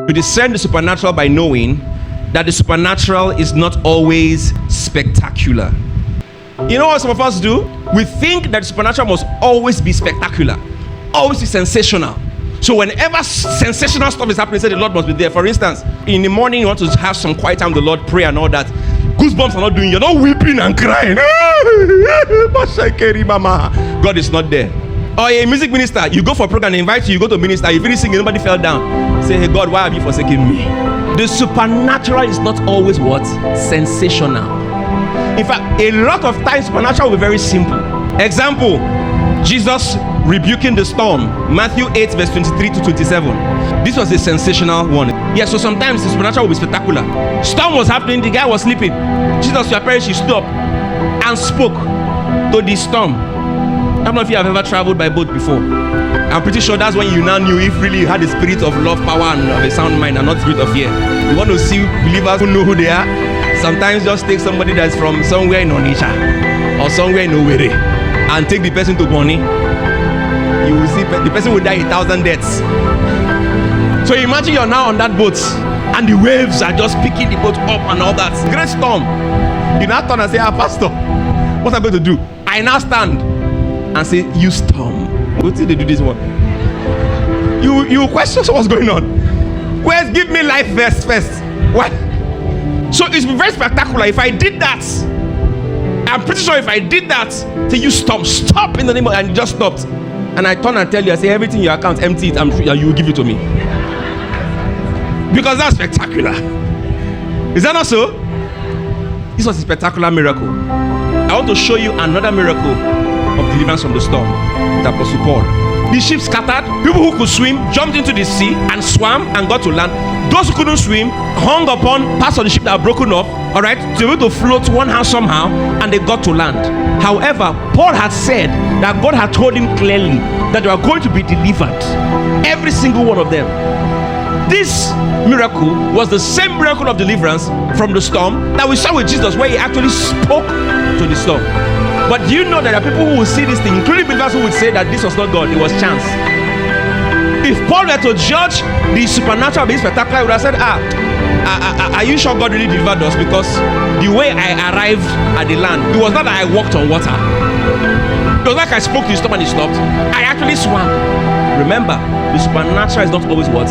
We discern the supernatural by knowing that the supernatural is not always spectacular. You know what some of us do? We think that the supernatural must always be spectacular, always be sensational. So whenever sensational stuff is happening, say the Lord must be there. For instance, in the morning you want to have some quiet time with the Lord, pray and all that. Goosebumps are not doing, you're not weeping and crying. God is not there. Or a music minister, you go for a program, they invite you, you go to minister, you finish singing, nobody fell down. Say, hey God, why have you forsaken me? The supernatural is not always what? Sensational. In fact, a lot of times supernatural will be very simple. Example, Jesus rebuking the storm, Matthew 8 verse 23 to 27. This was a sensational one. Yeah, so sometimes the supernatural will be spectacular. Storm was happening, the guy was sleeping. Jesus, your parents, he stood up and spoke to the storm. I don't know if you have ever traveled by boat before. I'm pretty sure that's when you now knew if really you had the spirit of love, power, and of a sound mind, and not spirit of fear. You want to see believers who know who they are? Sometimes just take somebody that's from somewhere in Onitsha or somewhere in Owerri and take the person to Bonny. You will see the person will die 1,000 deaths. So imagine you're now on that boat and the waves are just picking the boat up and all that. Great storm. You now turn and say, Pastor, what am I going to do? I now stand and say, you storm. What did they do this one? You question what's going on. Where's give me life first? What? So it's very spectacular. If I did that, I'm pretty sure if I did that, say you stop in the name of, and you just stopped. And I turn and tell you, I say everything in your account, empty it, I'm sure you will give it to me. Because that's spectacular. Is that not so? This was a spectacular miracle. I want to show you another miracle of deliverance from the storm with Apostle Paul. The ship scattered. People who could swim jumped into the sea and swam and got to land. Those who couldn't swim hung upon parts of the ship that were broken off, all right, to be able to float one hand somehow, and they got to land. However, Paul had said that God had told him clearly that they were going to be delivered, every single one of them. This miracle was the same miracle of deliverance from the storm that we saw with Jesus, where he actually spoke to the storm. But do you know that there are people who will see this thing, including believers who would say that this was not God, it was chance. If Paul were to judge the supernatural being spectacular, he would have said, are you sure God really delivered us? Because the way I arrived at the land, it was not that I walked on water. It was like I spoke to the storm and it stopped. I actually swam. Remember, the supernatural is not always what?